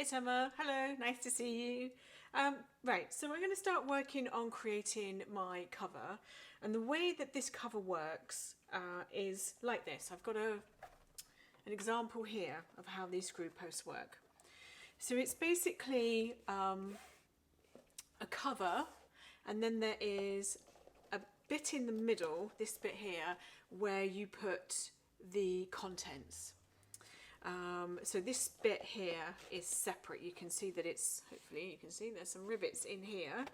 it's Emma. Hello, nice to see you. Right, so I'm going to start working on creating my cover, and the way that this cover works is like this. I've got an example here of how these screw posts work. So it's basically a cover, and then there is a bit in the middle, this bit here, where you put the contents. So this bit here is separate. You can see that hopefully you can see there's some rivets in here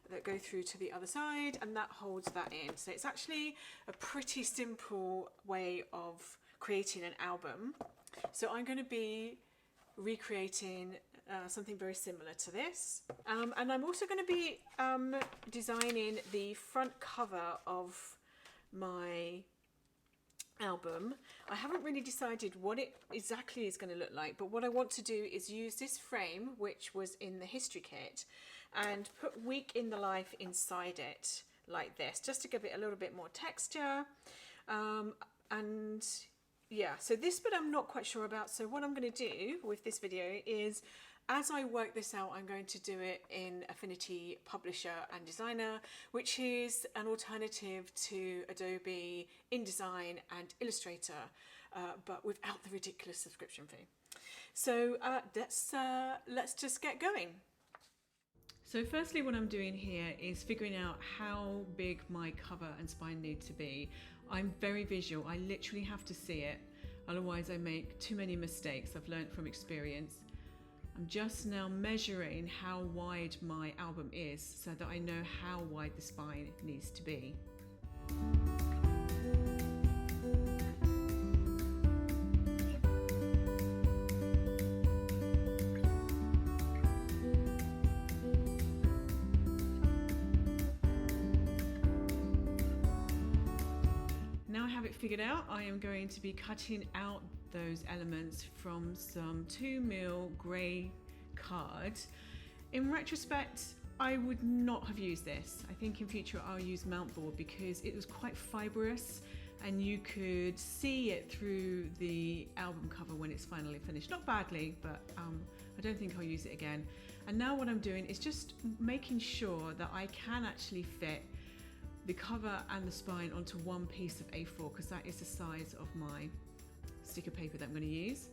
that go through to the other side, and that holds that in. So it's actually a pretty simple way of creating an album. So I'm going to be recreating something very similar to this. And I'm also going to be designing the front cover of my album. I haven't really decided what it exactly is going to look like, but what I want to do is use this frame, which was in the history kit, and put Week in the Life inside it like this, just to give it a little bit more texture. And yeah, so this bit I'm not quite sure about. So what I'm going to do with this video is, as I work this out, I'm going to do it in Affinity Publisher and Designer, which is an alternative to Adobe InDesign and Illustrator, but without the ridiculous subscription fee. So let's just get going. So firstly, what I'm doing here is figuring out how big my cover and spine need to be. I'm very visual. I literally have to see it. Otherwise I make too many mistakes. I've learned from experience. I'm just now measuring how wide my album is so that I know how wide the spine needs to be. Now I have it figured out, I am going to be cutting out those elements from some 2mm grey card. In retrospect, I would not have used this. I think in future I'll use mount board because it was quite fibrous and you could see it through the album cover when it's finally finished. Not badly, but I don't think I'll use it again. And now what I'm doing is just making sure that I can actually fit the cover and the spine onto one piece of A4, because that is the size of my sticker paper that I'm going to use.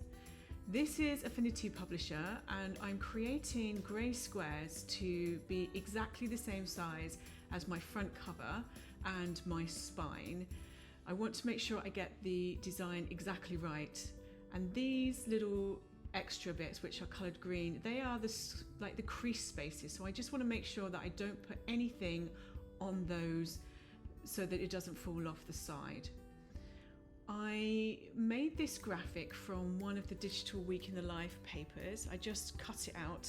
This is Affinity Publisher, and I'm creating grey squares to be exactly the same size as my front cover and my spine. I want to make sure I get the design exactly right, and these little extra bits which are coloured green, they are like the crease spaces, so I just want to make sure that I don't put anything on those so that it doesn't fall off the side. I made this graphic from one of the digital Week in the Life papers. I just cut it out,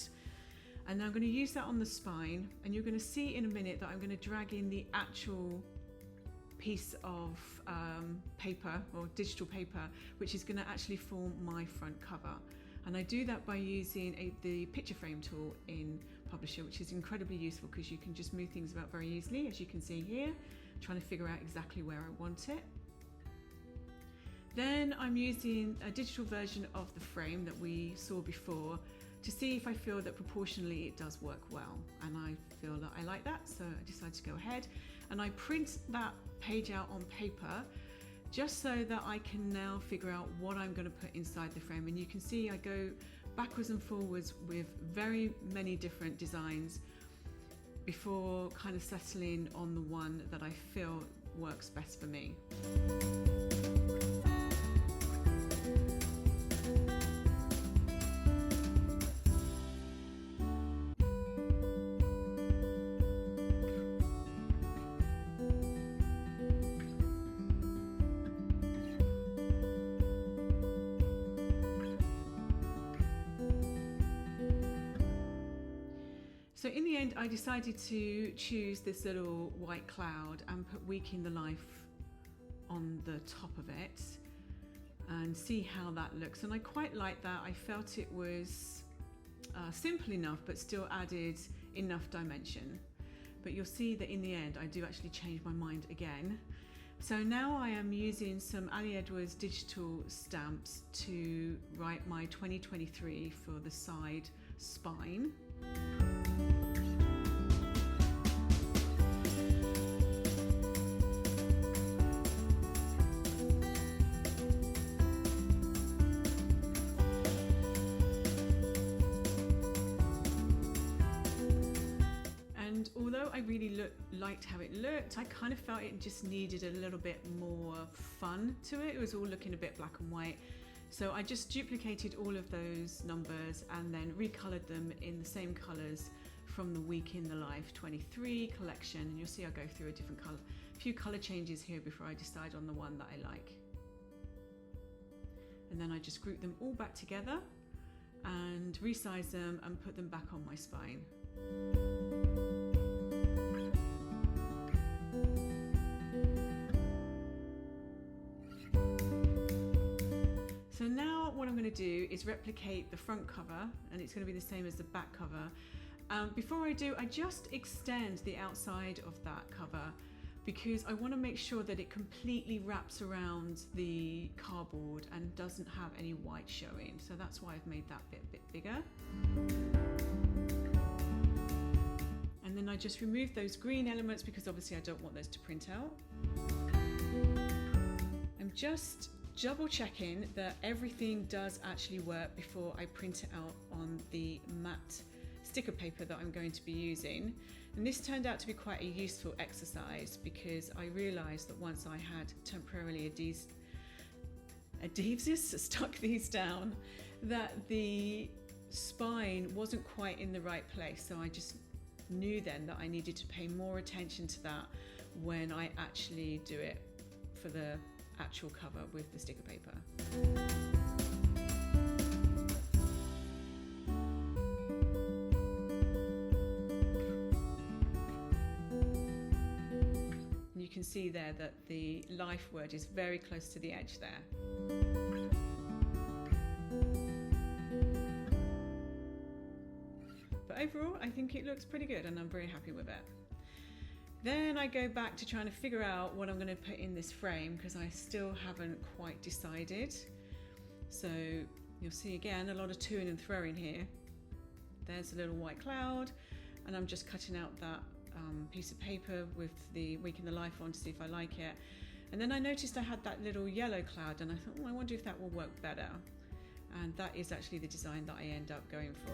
and I'm going to use that on the spine, and you're going to see in a minute that I'm going to drag in the actual piece of paper or digital paper which is going to actually form my front cover. And I do that by using the picture frame tool in Publisher, which is incredibly useful because you can just move things about very easily, as you can see here, trying to figure out exactly where I want it. Then I'm using a digital version of the frame that we saw before to see if I feel that proportionally it does work well. And I feel that I like that, so I decided to go ahead and I print that page out on paper, just so that I can now figure out what I'm going to put inside the frame. And you can see I go backwards and forwards with very many different designs before kind of settling on the one that I feel works best for me. So in the end, I decided to choose this little white cloud and put Week in the Life on the top of it and see how that looks. And I quite like that. I felt it was simple enough, but still added enough dimension. But you'll see that in the end, I do actually change my mind again. So now I am using some Ali Edwards digital stamps to write my 2023 for the side spine. Although I really liked how it looked, I kind of felt it just needed a little bit more fun to it. It was all looking a bit black and white. So I just duplicated all of those numbers and then recolored them in the same colors from the Week in the Life 23 collection. And you'll see I'll go through a few color changes here before I decide on the one that I like. And then I just group them all back together and resize them and put them back on my spine. So now what I'm going to do is replicate the front cover, and it's going to be the same as the back cover. Before I do, I just extend the outside of that cover because I want to make sure that it completely wraps around the cardboard and doesn't have any white showing. So that's why I've made that bit a bit bigger. And then I just remove those green elements because obviously I don't want those to print out. I'm just double checking that everything does actually work before I print it out on the matte sticker paper that I'm going to be using. And this turned out to be quite a useful exercise because I realized that once I had temporarily adhesives stuck these down, that the spine wasn't quite in the right place. So I just knew then that I needed to pay more attention to that when I actually do it for the actual cover with the sticker paper. And you can see there that the life word is very close to the edge there. But overall, I think it looks pretty good and I'm very happy with it. Then I go back to trying to figure out what I'm going to put in this frame because I still haven't quite decided. So you'll see again a lot of toing and throwing here. There's a little white cloud and I'm just cutting out that piece of paper with the Week in the Life on to see if I like it. And then I noticed I had that little yellow cloud and I thought, oh, I wonder if that will work better. And that is actually the design that I end up going for.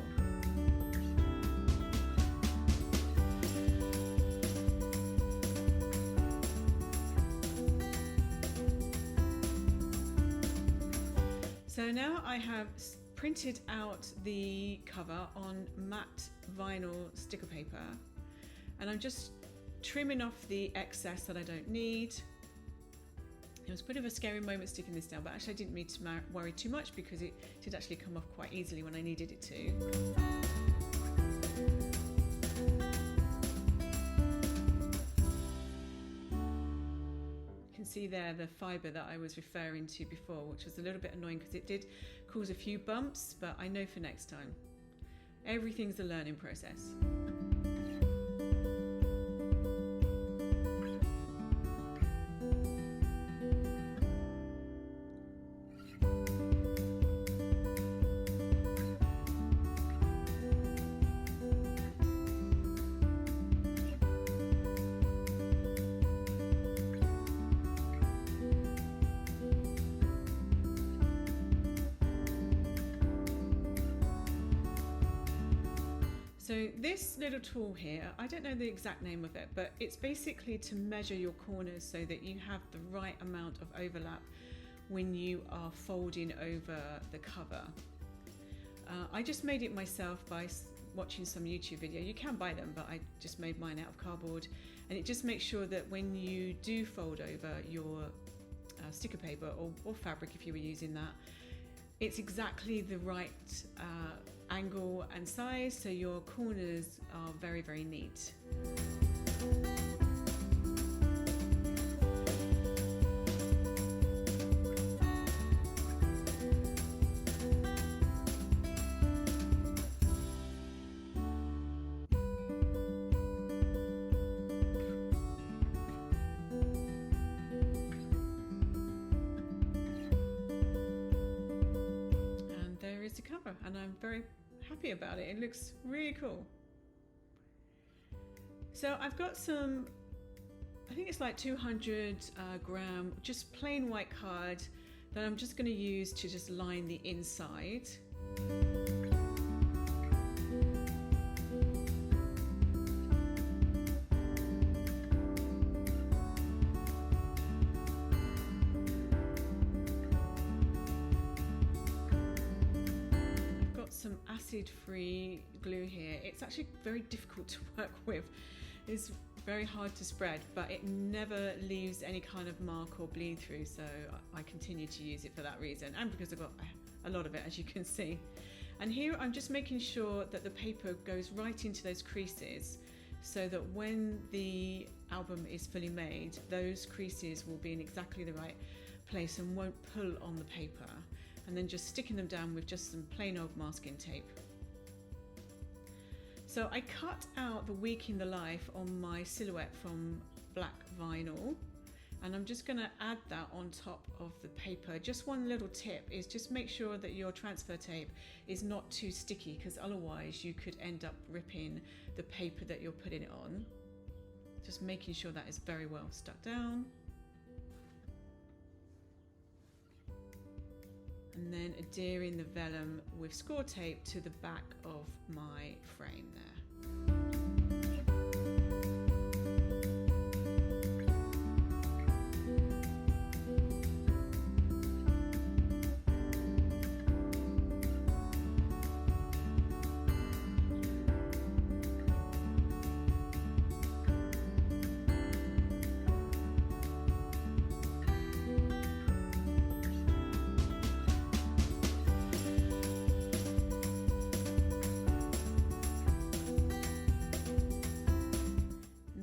So now I have printed out the cover on matte vinyl sticker paper and I'm just trimming off the excess that I don't need. It was a bit of a scary moment sticking this down, but actually I didn't need to worry too much because it did actually come off quite easily when I needed it to. See there the fibre that I was referring to before, which was a little bit annoying because it did cause a few bumps, but I know for next time. Everything's a learning process. So this little tool here, I don't know the exact name of it, but it's basically to measure your corners so that you have the right amount of overlap when you are folding over the cover. I just made it myself by watching some YouTube video. You can buy them, but I just made mine out of cardboard, and it just makes sure that when you do fold over your sticker paper or fabric, if you were using that, it's exactly the right angle and size, so your corners are very, very neat. paper, and I'm very happy about it. It looks really cool. So I've got some, I think it's like 200 gram, just plain white card that I'm just going to use to just line the inside. Some acid-free glue here. It's actually very difficult to work with. It's very hard to spread, but it never leaves any kind of mark or bleed through, so I continue to use it for that reason, and because I've got a lot of it, as you can see. And here I'm just making sure that the paper goes right into those creases, so that when the album is fully made, those creases will be in exactly the right place and won't pull on the paper. And then just sticking them down with just some plain old masking tape. So I cut out the week in the life on my silhouette from black vinyl, and I'm just going to add that on top of the paper. Just one little tip is just make sure that your transfer tape is not too sticky, because otherwise you could end up ripping the paper that you're putting it on. Just making sure that is very well stuck down. And then adhering the vellum with score tape to the back of my frame there.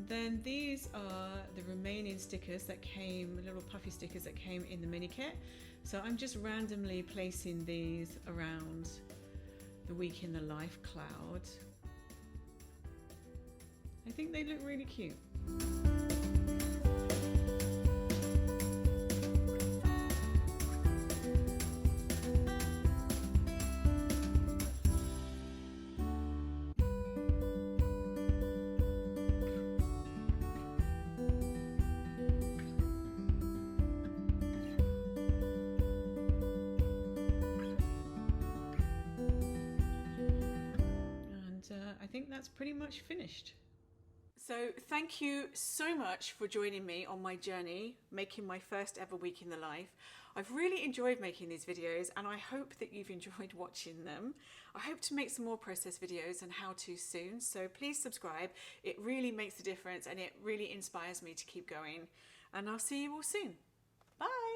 Then these are the remaining stickers that came, little puffy stickers that came in the mini kit. So I'm just randomly placing these around the week in the life cloud. I think they look really cute. I think that's pretty much finished. So thank you so much for joining me on my journey, making my first ever week in the life. I've really enjoyed making these videos, and I hope that you've enjoyed watching them. I hope to make some more process videos and how-to soon, so please subscribe. It really makes a difference and it really inspires me to keep going. And I'll see you all soon. Bye!